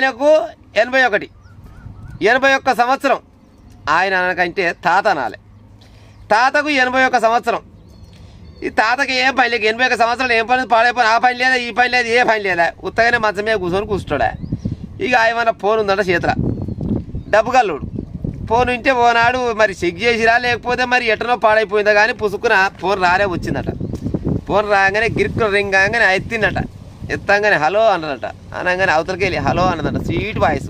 ఆయనకు 81 81 సంవత్సరం. ఆయన అనకంటే తాత అనాలి. తాతకు 81 సంవత్సరం. ఈ తాతకి ఏం పని లేక 81 సంవత్సరాలు ఏం పని పాడైపోయి ఆ పని లేదా ఈ పని లేదు ఏ పని లేదా ఉత్తగానే మంచం మీద కూర్చోడా. ఇక ఏమన్నా ఫోన్ ఉందంట చేతిలో, డబ్బు కల్లుడు ఫోన్ ఉంటే ఓనాడు మరి చెక్ చేసిరా లేకపోతే మరి ఎటనో పాడైపోయిందా కానీ పుసుకున ఫోన్ రాలే వచ్చిందట. ఫోన్ రాగానే గిరుక్కున రింగ్ కాగానే ఎత్తిందట. ఎత్తంగానే హలో అన్నదట. అనగానే అవతలకి వెళ్ళి హలో అన్నదట. స్వీట్ వాయిస్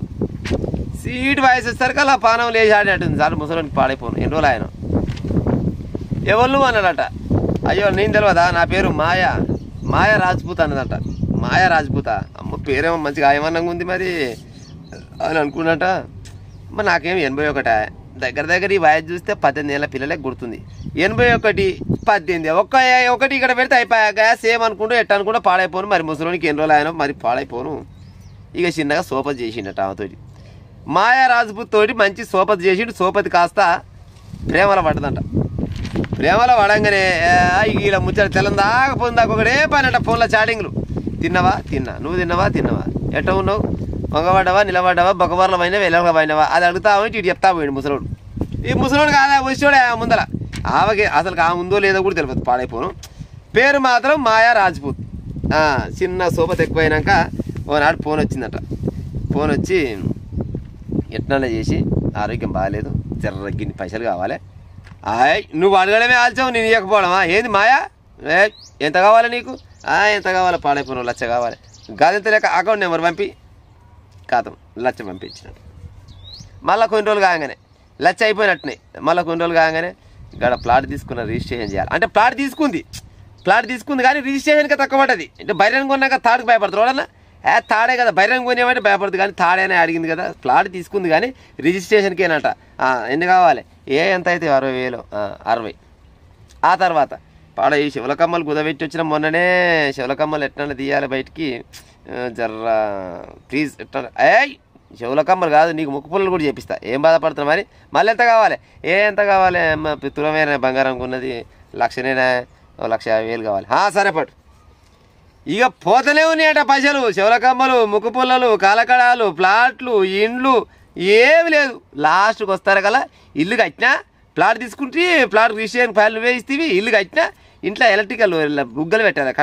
వచ్చేసరికి అలా పానం లేచి ఆడినట్టుంది. సార్ ముసలోనికి పాడైపోను ఎన్ని రోజులు ఆయన ఎవరు అన్నాడట. అయ్యో నేను తెలియదా, నా పేరు మాయా రాజ్పూత్ అన్నదట. మాయా రాజ్పూత అమ్మ పేరేమో మంచిగా ఆయమన్నంగా ఉంది మరి అని అనుకున్నట. మరి నాకేం 81 దగ్గర ఈ వయసు చూస్తే 18 ఏళ్ళ పిల్లలే గుర్తుంది. 81 18 ఒకటి ఇక్కడ పెడితే అయిపోయాక సేమ్ అనుకుంటూ ఎట్ట అనుకుంటూ పాడైపోను. మరి ముసలోనికి ఎన్ని రోజులు ఆయన మరి పాడైపోను. ఇక చిన్నగా సోపతి చేసిండట ఆమెతోటి. మాయా రాజ్పూత్ తోటి మంచి సోపతి చేసిండు. సోపతి కాస్త ప్రేమలో పడ్డదంట. ప్రేమలో పడంగానే ఇలా ముచ్చట తెల్లందాకా పొందాక ఒకటే పని అంట. ఫోన్లో చాటింగ్లు. తిన్నా నువ్వు తిన్నావా ఎట్ట ఉన్నావు, వంగబడ్డావా నిలబడ్డావా బొక్కబార్ల పోయినావా ఎల్లగా పోయినావా అది అడుగుతావు. ఇటు చెప్తా పోయిండు ముసలోడు. ఈ ముసలోడు కాదా వచ్చాడే ముందర. ఆమెకి అసలు ఆ ఉందో లేదో కూడా తెలియదు పాడైపోను. పేరు మాత్రం మాయా రాజ్పూత్. చిన్న సోపతి ఎక్కువైనాక ఓనాడు ఫోన్ వచ్చిందట. ఫోన్ వచ్చి ఎట్లా చేసి ఆరోగ్యం బాగాలేదు జర్రగిన్ని పైసలు కావాలి. నువ్వు అడగడమే ఆల్చావు నేను ఇవ్వకపోవడమా ఏంది మాయా, ఎంత కావాలి నీకు, ఎంత కావాలి పాడైపోను 1 లక్ష కావాలి. గదంత లేక అకౌంట్ నెంబర్ పంపి కాదు 1 లక్ష పంపించినట్టు. మళ్ళీ కొన్ని రోజులు కాగానే 1 లక్ష అయిపోయినట్టునే. మళ్ళీ కొన్ని రోజులు కాగానే ఇక్కడ ప్లాట్ తీసుకున్న రిజిస్ట్రేషన్ చేయాలి అంటే ప్లాట్ తీసుకుంది కానీ రిజిస్ట్రేషన్కి తక్కువ పడ్డది. అంటే బైరన్ కొన్నాక తాడుకు భయపడతారు వాడన్నా. తాడే కదా బైరన్ కొనేమంటే భయపడుతుంది కానీ తాడేనే అడిగింది కదా. ప్లాట్ తీసుకుంది కానీ రిజిస్ట్రేషన్కేనట. ఎన్ని కావాలి ఎంత అయితే 60,000 60. ఆ తర్వాత పాడ ఈ శివలకమ్మలు కుదబెట్టి వచ్చిన మొన్ననే శివలకమ్మలు ఎట్లా తీయాలి బయటికి జర్ర ప్లీజ్ ఎట్లా శివలకమ్మలు కాదు నీకు ముక్కు పుల్లలు కూడా చేపిస్తా. ఏం బాధపడుతున్నా మరి మళ్ళీ ఎంత కావాలి ఎంత కావాలి తులమైన బంగారం ఉన్నది 1 లక్షనేనా 1,50,000 కావాలి. సరే పట్టు. ఇక పోతనే ఉన్నాయట పైసలు. శివలకమ్మలు ముక్కు పుల్లలు కాలకడాలు ప్లాట్లు ఇండ్లు ఏమి లేదు. లాస్ట్కి వస్తారు కదా ఇల్లు కట్టినా ప్లాట్ తీసుకుంటే ప్లాట్ రిజిస్ట్రేషన్ ఫైల్ వేయిస్తేవి ఇల్లు కట్టినా ఇంట్లో ఎలక్ట్రికల్ బుగ్గలు పెట్టాలి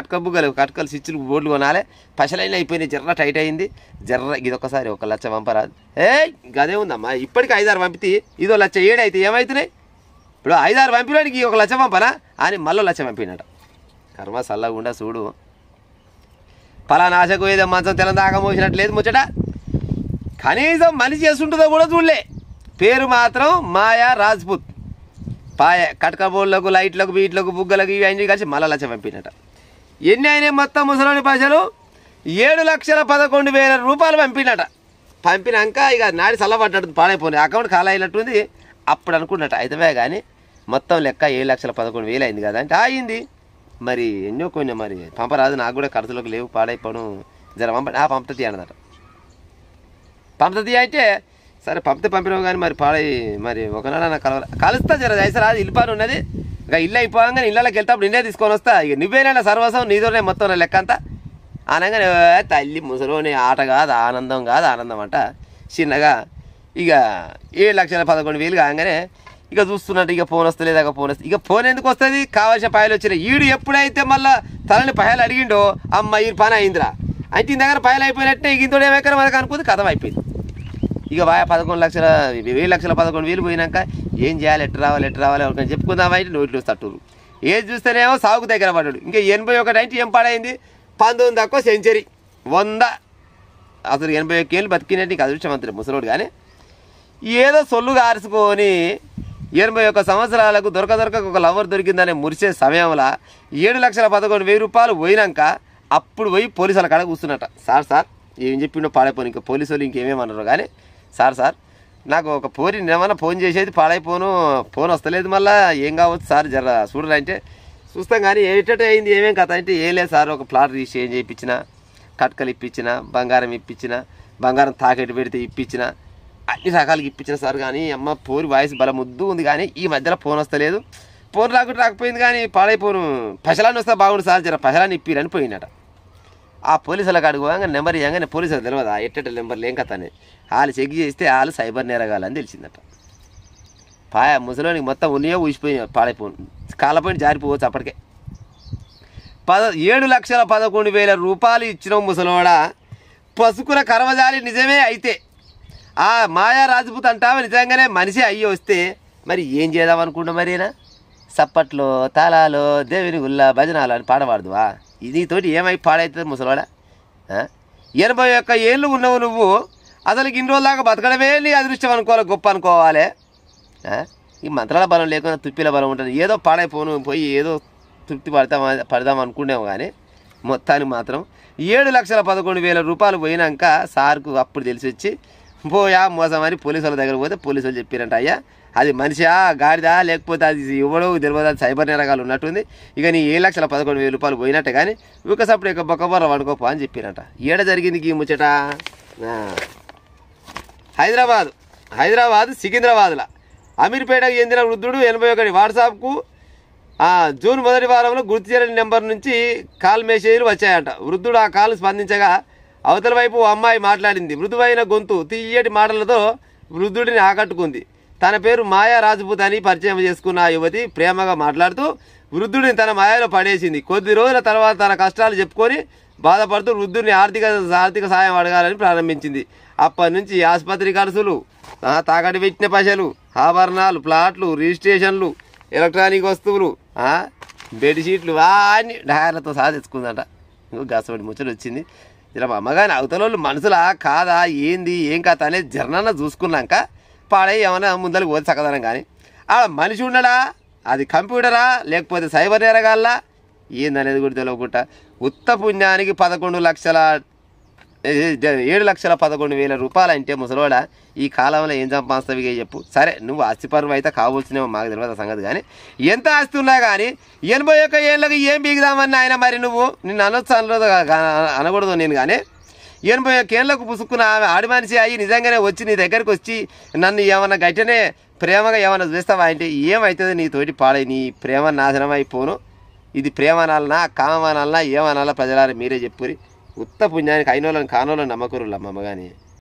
కట్కలు స్విచ్లు బోర్డులు కొనాలి. పైసలైనా అయిపోయినాయి జర్ర టైట్ అయింది జర్ర ఇది ఒక్కసారి 1 లక్ష పంపరాదు. గదే ఉందమ్మా ఇప్పటికి 5-6 పంపితే ఇదో 1 లక్ష 7 అయితే ఏమవుతున్నాయి. ఇప్పుడు 5-6 పంపినానికి 1 లక్ష పంపనా అని మళ్ళీ 1 లక్ష పంపినట. కర్మ చల్లగుండా చూడు. పలానా ఆశకు ఏదో మంచం తెలందాక మోసినట్లేదు ముచ్చట. కనీసం మనిషి చేస్తుంటుందో కూడా చూడలే. పేరు మాత్రం మాయా రాజ్పూత్. కటక బోర్డులకు లైట్లకు వీట్లకు బుగ్గలకు ఇవన్నీ కలిసి మళ్ళీ 1 లక్ష పంపినట. ఎన్ని అయినాయి మొత్తం ముసలోని పైసలు 7,11,000 రూపాయలు పంపినట. పంపినాక ఇక నాడి చల్లబడ్డట్టు పాడైపోయింది అకౌంట్ ఖాళీ అయినట్టుంది. అప్పుడు అనుకున్నట్టు అయితే కానీ మొత్తం లెక్క 7,11,000 అయింది కదా అంటే అయింది. మరి ఎన్నో కొన్ని మరి పంపరాదు నాకు కూడా ఖర్చులకు లేవు పాడైపోను జర పంపుతుంది అన్నదట. పంపుతుంది అంటే సరే పంపినావు కానీ మరి పాడై మరి ఒకనాడు నాకు కలుస్తా జర అయితే రాదు ఇల్లు పని ఉన్నది. ఇక ఇల్లు అయిపోగానే ఇళ్ళకి వెళ్తాప్పుడు నిన్నే తీసుకొని వస్తా. ఇక నువ్వేనా సర్వసం నీతోనే మొత్తం లెక్క అంతా అనగానే తల్లి ముసలోని ఆట కాదు ఆనందం అంట. చిన్నగా ఇక 7,11,000 కాగానే ఇక చూస్తున్నట్టు ఇక ఫోన్ వస్తలేదాక ఇక ఫోన్ ఎందుకు వస్తుంది కావాల్సిన పాయలు వచ్చినాయి. ఈడు ఎప్పుడైతే మళ్ళీ తలని పాయలు అడిగిండో అమ్మ ఈ పని అయిందిరా అయితే ఈ దగ్గర పాయలు అయిపోయినట్టే ఇక ఇంతోడు ఏమైనా మనకు అనుకుంది కథం అయిపోయింది. ఇక 7,11,000 పోయినాక ఏం చేయాలి ఎట్టు రావాలి ఒకరిని చెప్పుకుందాం అయితే నోట్లో తట్టురు ఏది చూస్తేనేమో సాగుకు దగ్గర పడ్డాడు. ఇంకా 81 అంటే ఏం పాడైంది 19 తక్కువ సెంచరీ 100 అసలు 81 ఏళ్ళు బతికినట్టు ఇంకా అదృష్టవంతుడు ముసలోడు. కానీ ఏదో సొల్లు గారుచుకొని 81 సంవత్సరాలకు దొరక ఒక లవర్ దొరికిందనే మురిసే సమయంలో 7,11,000 రూపాయలు పోయినాక అప్పుడు పోయి పోలీసుల కాడ కూర్చున్నట్ట. సార్ ఏం చెప్పిండో పాడైపోను. ఇంకా పోలీసు వాళ్ళు ఇంకేమేమన్నారు కానీ సార్ నాకు ఒక పోరి ఏమన్నా ఫోన్ చేసేది పాడైపోను ఫోన్ వస్తలేదు మళ్ళీ ఏం కావచ్చు సార్ జర చూడరా అంటే చూస్తాం కానీ ఏటట్టు అయింది ఏమేం కథ అంటే ఏం లేదు సార్ ఒక ప్లాట్ రిజిస్ట్రేషన్ చేయించిన కట్కలు ఇప్పించిన బంగారం ఇప్పించిన బంగారం తాకెట్టు పెడితే ఇప్పించిన అన్ని రకాలకి ఇప్పించిన సార్. కానీ అమ్మ పోరి వాయిస్ బల ముద్దు ఉంది కానీ ఈ మధ్యలో ఫోన్ వస్తలేదు. ఫోన్ రాకపోయింది కానీ పాడైపోను పైసలాన్ని వస్తే బాగుండు సార్ జర పైసలాన్ని ఇప్పిరని పోయినట. ఆ పోలీసుల కాడికి పోగా నెంబర్ ఇవ్వగానే పోలీసులు తెలియదా ఎట్టెట్ట నెంబర్లు ఏం కథ అని వాళ్ళు చెక్ చేస్తే వాళ్ళు సైబర్ నేరగాలని తెలిసిందట. ముసలోనికి మొత్తం ఉన్నాయో ఊసిపోయి పాడైపోయి కాళ్ళపోయి జారిపోవచ్చు. అప్పటికే 7,11,000 రూపాయలు ఇచ్చిన ముసలోడా పసుకుల కర్మజాలి నిజమే. అయితే ఆ మాయా రాజపూత్ అంటావా నిజంగానే మనిషి అయ్యి వస్తే మరి ఏం చేద్దాం అనుకుంటా మరేనా? సప్పట్లో తాళాలు దేవుని గుళ్ళ భజనాలు అని పాడవాడుదువా? నీతోటి ఏమై పాడవుతుంది ముసలోడా? 81 ఏళ్ళు ఉన్నావు నువ్వు. అసలు ఇన్ని రోజుల దాకా బతకడమే నీ అదృష్టం అనుకోవాలి, గొప్ప అనుకోవాలి. ఈ మంత్రాల బలం లేకుండా తుప్పిల బలం ఉంటుంది. ఏదో పాడైపోను పోయి ఏదో తృప్తి పడదాం అనుకునేవు కానీ మొత్తానికి మాత్రం 7,11,000 రూపాయలు పోయినాక సార్కు అప్పుడు తెలిసి వచ్చి పోయా మోసం అని పోలీసుల దగ్గర పోతే పోలీసులు చెప్పారంట, అయ్యా అది మనిషా గాడిదా లేకపోతే అది ఇవ్వడం తెలియదు, అది సైబర్ నేరగాలు ఉన్నట్టుంది. ఇక నీ 7,11,000 రూపాయలు పోయినట్టే కానీ ఒకసప్పుడు ఇక బొక్కబొర్ర పడుకోపో అని చెప్పారంట. ఏడ జరిగింది ఈ ముచ్చట? హైదరాబాద్ సికింద్రాబాద్లో అమీర్పేటకు చెందిన వృద్ధుడు 81 వాట్సాప్కు జూన్ మొదటి వారంలో గుర్తు చేయని నెంబర్ నుంచి కాల్ మెసేజ్లు వచ్చాయంట. వృద్ధుడు ఆ కాల్ స్పందించగా అవతల వైపు అమ్మాయి మాట్లాడింది. మృదువైన గొంతు తీయటి మాటలతో వృద్ధుడిని ఆకట్టుకుంది. తన పేరు మాయా రాజపూత్ అని పరిచయం చేసుకున్న ఆ యువతి ప్రేమగా మాట్లాడుతూ వృద్ధుడిని తన మాయలో పడేసింది. కొద్ది రోజుల తర్వాత తన కష్టాలు చెప్పుకొని బాధపడుతూ వృద్ధుడిని ఆర్థిక సాయం అడగాలని ప్రారంభించింది. అప్పటి నుంచి ఆసుపత్రి ఖర్చులు, తాకట్టు పెట్టిన పైసలు, ఆభరణాలు, ప్లాట్లు, రిజిస్ట్రేషన్లు, ఎలక్ట్రానిక్ వస్తువులు, బెడ్షీట్లు అన్నీ డయార్లతో సహా తెచ్చుకుందట. ఇంకో గసపడి ముచ్చట వచ్చింది. ఇలా మా అమ్మగాని అవతల మనసులా కాదా ఏంది ఏం కథ అనేది జర్నన్న చూసుకున్నాక పాడై ఏమైనా ముందరికి పోతే చక్కదనం. కానీ ఆడ మనిషి ఉండడా, అది కంప్యూటరా లేకపోతే సైబర్ నేరగాల్లా ఏందనేది కూడా తెలియకుండా ఉత్త పుణ్యానికి 7,11,000 రూపాయలు అంటే ముసలోడా ఈ కాలంలో ఏం సంపాదిస్తావు చెప్పు. సరే నువ్వు ఆస్తిపరువు అయితే కావాల్సినేమో మాకు తెలియదు సంగతి. కానీ ఎంత ఆస్తి ఉన్నా కానీ 81 ఏళ్ళకి ఏం బీగుదామని ఆయన మరి నువ్వు నిన్ను అనొచ్చు అనకూడదు నేను. కానీ 81 ఏళ్ళకు పుసుక్కున్న ఆమె ఆడి మనిషి అయ్యి నిజంగానే వచ్చి నీ దగ్గరికి వచ్చి నన్ను ఏమన్నా గట్టినే ప్రేమగా ఏమన్నా చూస్తావా అంటే ఏమవుతుంది నీతోటి పాడై నీ ప్రేమ నాశనం అయిపోను. ఇది ప్రేమనాలనా కామనాలనా ఏమనాలా ప్రజలారా మీరే చెప్పురి. ఉత్త పుణ్యానికి అయినోళ్ళని కానోళ్ళని నమ్మకూరులమ్మమ్మ కానీ